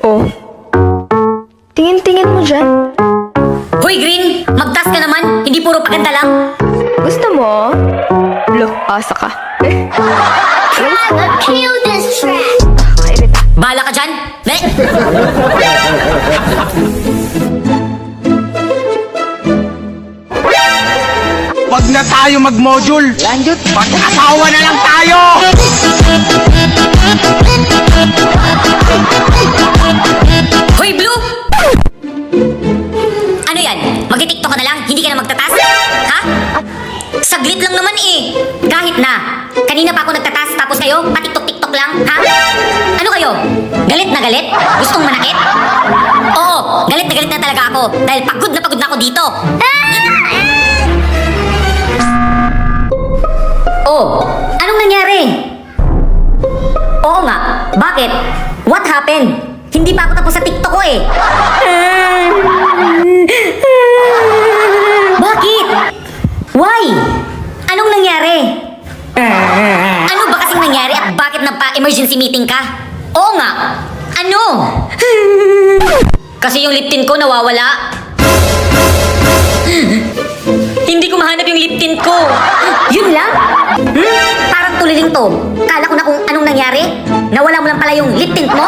Oh. Tingin-tingin mo dyan. Hoy, Green! Magtas ka naman! Hindi puro paganda lang! Gusto mo? Lo, asa ka. Kill this track. Kairita. Bahala ka dyan! Ne? Wag na tayo mag-module. Mag-asawa na lang tayo. Hoy, Blue! Ano yan? Magti-tiktok ka na lang? Hindi ka na magtatas? Ha? Saglit lang naman eh. Kahit na. Kanina pa ako nagtatas tapos kayo, patiktok-tiktok lang, ha? Ano kayo? Galit na galit? Gustong manakit? Oo, galit na talaga ako dahil pagod na ako dito. Oh, anong nangyari? Oo nga, bakit? What happened? Hindi pa ako tapos sa TikTok ko eh. Bakit? Why? Anong nangyari? Ano ba kasing nangyari at bakit nagpa-emergency meeting ka? Oo nga. Ano? Kasi yung lip tint ko nawawala. Hindi ko mahanap yung lip tint ko. Yun lang? Parang tuliling to. Kala ko na kung anong nangyari. Nawala mo lang pala yung lip tint mo.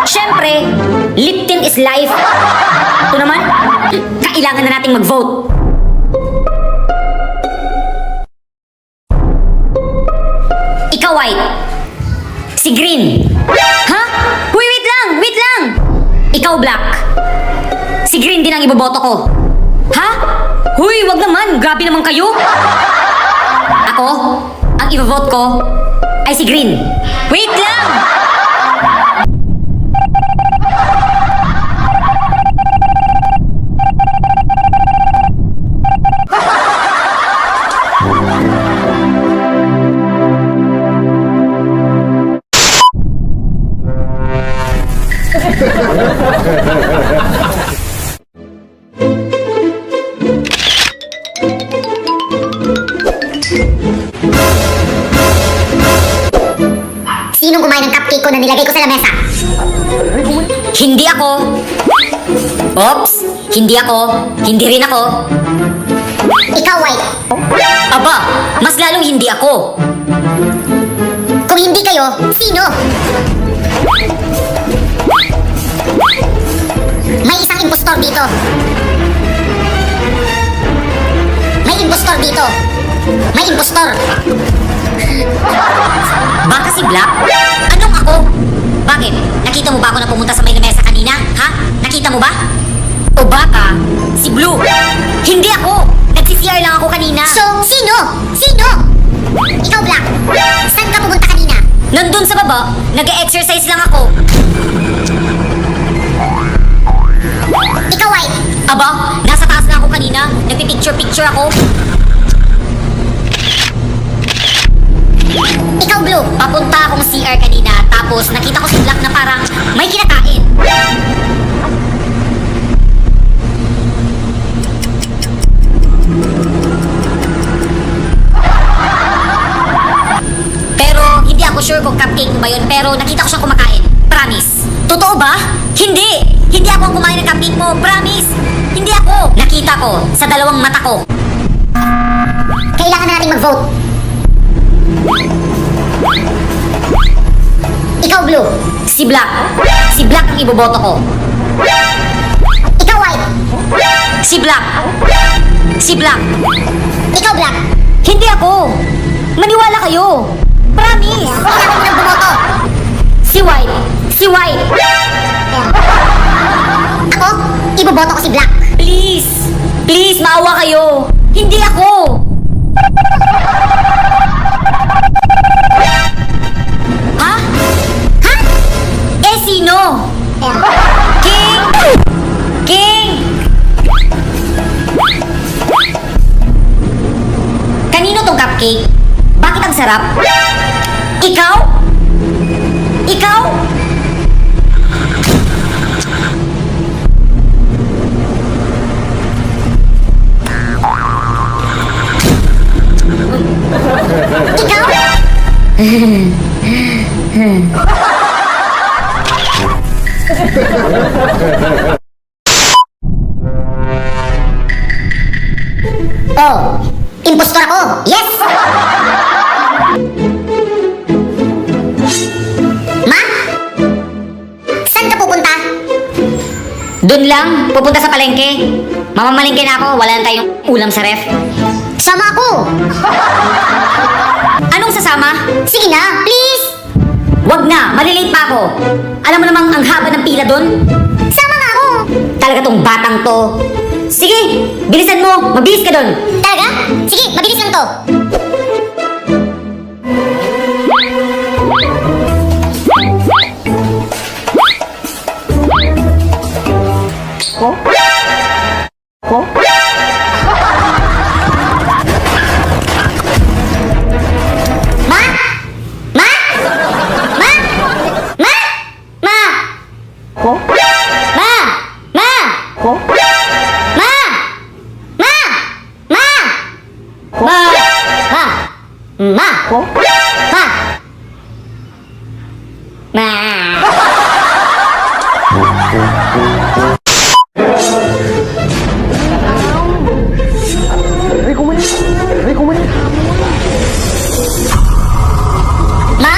Siyempre, lip tint is life. Ito naman, kailangan na nating mag-vote. Ikaw, White. Si Green. Ha? Uy, wait lang! Ikaw, Black. Si Green din ang iboboto ko. Ha? Huy, wag naman! Grabe naman kayo! Ako, ang ibovote ko ay si Green. Wait lang! Sinong kumain ng cupcake ko na nilagay ko sa lamesa? Hindi ako. Oops! Hindi ako. Hindi rin ako. Ikaw, White. Aba, mas lalong hindi ako. Kung hindi kayo, sino? May isang impostor dito. May impostor dito. May impostor. Baka si Black? Anong ako? Bakit? Nakita mo ba ako na pumunta sa may lamesa kanina? Ha? Nakita mo ba? O baka si Blue? Hindi ako! Nagsi-CR lang ako kanina. So, sino? Sino? Ikaw, Black. Saan ka pumunta kanina? Nandun sa baba, nag-exercise lang ako. Ikaw, White. Aba, nasa taas na ako kanina. Nagpipicture-picture ako. Ikaw, Blue. Papunta akong CR kanina, tapos nakita ko si Black na parang may kinakain. Pero hindi ako sure kung cupcake ba yun, pero nakita ko siyang kumakain. Promise. Totoo ba? Hindi! Hindi ako ang kumain ng cupcake mo. Promise! Hindi ako! Nakita ko sa dalawang mata ko. Kailangan na nating mag-vote. Ikaw, Blue. Si Black. Si Black ang iboboto ko. Ikaw, White. Si Black. Si Black. Ikaw, Black. Hindi ako. Maniwala kayo. Promise. Kailangan mo nang bumoto. Si White. Si White. Ako, iboboto ko si Black. Please. Please, maawa kayo. Hindi ako. Ha? Ha? Eh, sino? King! King! Kanino tong cupcake? Bakit ang sarap? Ikaw? Ikaw? Oh, impostor ako. Yes! Ma? Saan ka pupunta? Doon lang, pupunta sa palengke. Mamamalengke na ako, wala na tayong ulam sa ref. Sama ako. Anong sasama? Sige na, please. Wag na, malilate pa ako. Alam mo namang ang haba ng pila doon? Sama nga ako. Talaga tong batang to. Sige, bilisan mo, mabilis ka doon. Talaga? Sige, mabilis lang to. Ma? Ma? Ma? Ma? Ma? Ma? Ma? Ma? Ma? Ma? Ma? Ma? Ma?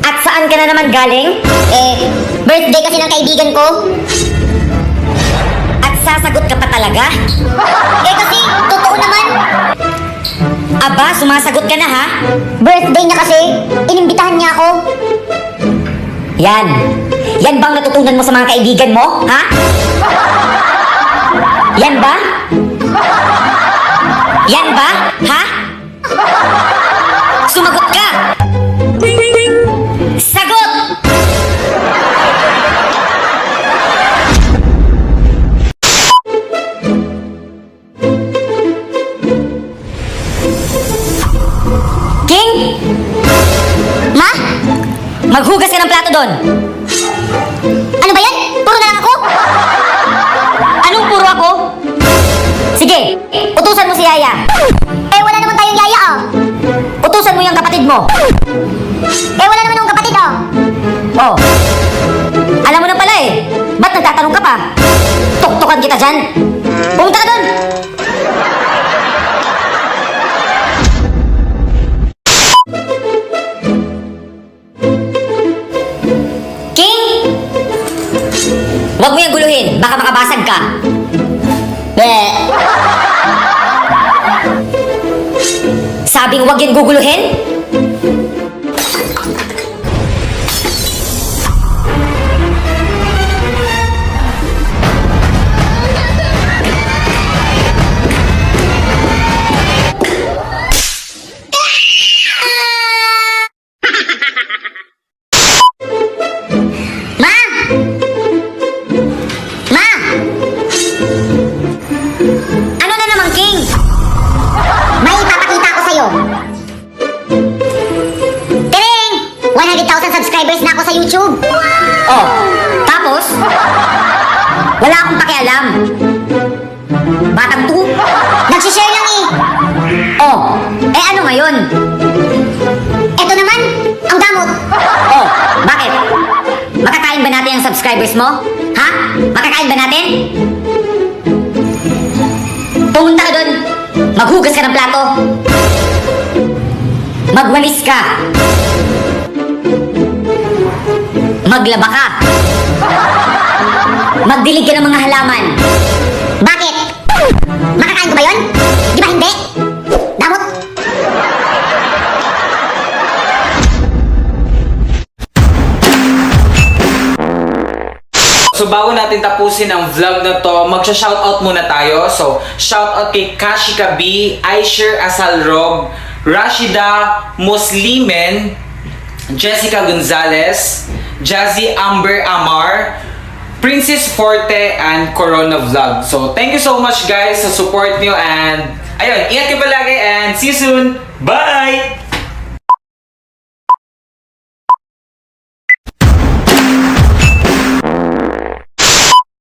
At saan ka na naman galing? Birthday kasi ng kaibigan ko. At sasagot ka pa talaga? Kasi, totoo naman. Aba, sumasagot ka na ha? Birthday niya kasi. Inimbitahan niya ako. Yan. Yan bang natutunan mo sa mga kaibigan mo? Ha? Yan ba? Yan ba? Ha? Sumagot ka! Sagot! King! Ma? Maghugas ka ng plato doon! Ano ba yan? Puro na lang ako? Anong puro ako? Sige, utusan mo si Yaya. Wala naman tayong yaya ah. Utusan mo yung kapatid mo. Wala naman akong kapatid ah. Oh. Alam mo na pala eh. Ba't nagtatanong ka pa? Tuktukan kita dyan. Pumunta ka doon. King! Huwag mo yung guluhin. Baka makabasag ka. Sabing huwag yung guguluhin? Ma? Ma? Ano na naman, King? May ipapakita ko sa'yo. Tering! 100,000 subscribers na ako sa YouTube. Oh, tapos? Wala akong pakialam. Batang to? Nagsishare lang eh. Oh, eh ano ngayon? Eto naman, ang gamot. Oh, bakit? Makakain ba natin ang subscribers mo? Ha? Makakain ba natin? Pumunta ka doon. Maghugas ka ng plato. Magwalis ka. Maglaba ka. Magdilig ka ng mga halaman. Bakit? Makakain ko ba yun? Di ba hindi? Damot. So bago natin tapusin ang vlog na to, magsha-shoutout muna tayo. So, shoutout kay Kashika B, Aisher Asalrog, Rashida Muslimen, Jessica Gonzalez, Jazzy Amber Amar, Princess Forte, and Corona Vlog. So, thank you so much guys sa support nyo and ayun, ingat kayo palagi and see you soon. Bye!